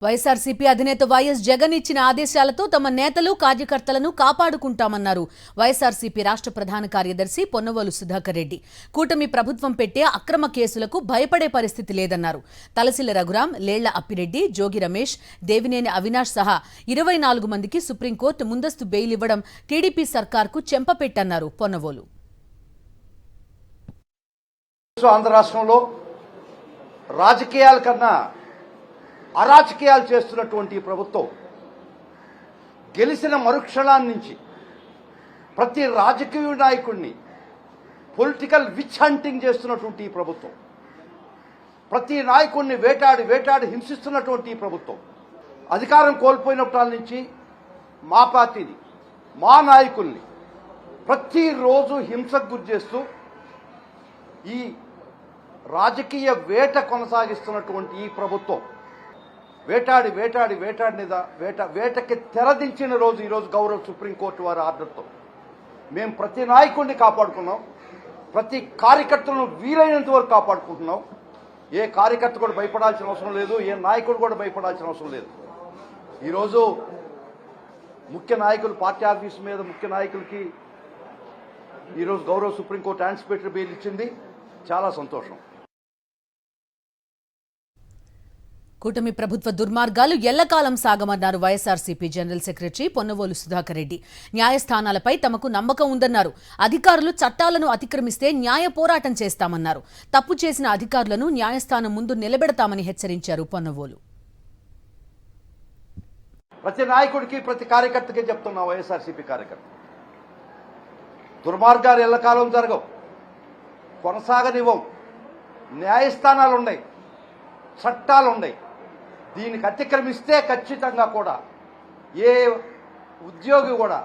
వైఎస్ఆర్సీపీ అధినేత వైఎస్ జగన్ ఇచ్చిన ఆదేశాలతో తమ నేతలు కార్యకర్తలను కాపాడుకుంటామన్నారు వైఎస్ఆర్సీపీ రాష్ట్ర ప్రధాన కార్యదర్శి పొన్నవోలు సుధాకర్ రెడ్డి. కూటమి ప్రభుత్వం పెట్టే అక్రమ కేసులకు భయపడే పరిస్థితి లేదన్నారు. తలసిల రఘురాం, లేళ్ల అప్పిరెడ్డి, జోగి రమేష్, దేవినేని అవినాష్ సహా 24 మందికి సుప్రీంకోర్టు ముందస్తు బెయిల్ ఇవ్వడం టీడీపీ సర్కార్కు చెంపపెట్టన్నారు పొన్నవోలు. ఆంధ్ర రాష్ట్రంలో రాజకీయాల కన్నా అరాచకీయాలు చేస్తున్నటువంటి ప్రభుత్వం గెలిచిన మరుక్షణాన్ని నుంచి ప్రతి రాజకీయ నాయకుడిని పొలిటికల్ విచ్ హంటింగ్ చేస్తున్నటువంటి ప్రభుత్వం, ప్రతి నాయకుడిని వేటాడి హింసిస్తున్నటువంటి ప్రభుత్వం అధికారం కోల్పోయినప్పటి నుంచి మా పార్టీని, మా నాయకుల్ని ప్రతిరోజు హింసకు గురి చేస్తూ ఈ రాజకీయ వేట కొనసాగిస్తున్నటువంటి ఈ ప్రభుత్వం వేటకి తెరదించిన రోజు ఈరోజు గౌరవ సుప్రీంకోర్టు వారి ఆర్డర్తో మేము ప్రతి నాయకుడిని కాపాడుకున్నాం, ప్రతి కార్యకర్తలను వీలైనంత వరకు కాపాడుకుంటున్నాం. ఏ కార్యకర్త కూడా భయపడాల్సిన అవసరం లేదు, ఏ నాయకుడు కూడా భయపడాల్సిన అవసరం లేదు. ఈరోజు ముఖ్య నాయకులు పార్టీ ఆఫీస్ మీద ముఖ్య నాయకులకి ఈరోజు గౌరవ సుప్రీంకోర్టు యాంటిసిపేటరీ బెయిల్ ఇచ్చింది. చాలా సంతోషం. కూటమి ప్రభుత్వ దుర్మార్గాలు ఎల్లకాలం సాగమన్నారు వైఎస్ఆర్సీపీ జనరల్ సెక్రటరీ పొన్నవోలు సుధాకర్ రెడ్డి. న్యాయస్థానాలపై తమకు నమ్మకం ఉందన్నారు. అధికారులు చట్టాలను అతిక్రమిస్తే న్యాయ పోరాటం చేస్తామన్నారు. తప్పు చేసిన అధికారులను న్యాయస్థానం ముందు నిలబెడతామని హెచ్చరించారు పొన్నవోలు. ప్రతి నాయకుడికి, ప్రతి కార్యకర్తకి చెప్తున్నా, వైఎస్ఆర్సీపీ కార్యకర్త దుర్మార్గాలు ఎల్లకాలం జరగవు, కొనసాగనివ్వం. న్యాయస్థానాలు ఉన్నాయి, చట్టాలు ఉన్నాయి. దీనికి అతిక్రమిస్తే ఖచ్చితంగా కూడా ఏ ఉద్యోగి కూడా,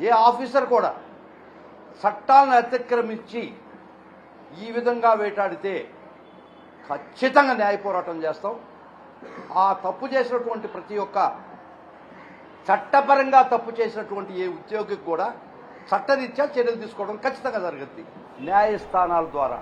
ఏ ఆఫీసర్ కూడా చట్టాలను అతిక్రమించి ఈ విధంగా వేటాడితే ఖచ్చితంగా న్యాయ పోరాటం చేస్తాం. ఆ తప్పు చేసినటువంటి ప్రతి ఒక్క చట్టపరంగా తప్పు చేసినటువంటి ఏ ఉద్యోగికి కూడా చట్టరీత్యా చర్యలు తీసుకోవడం ఖచ్చితంగా జరుగుతుంది న్యాయస్థానాల ద్వారా.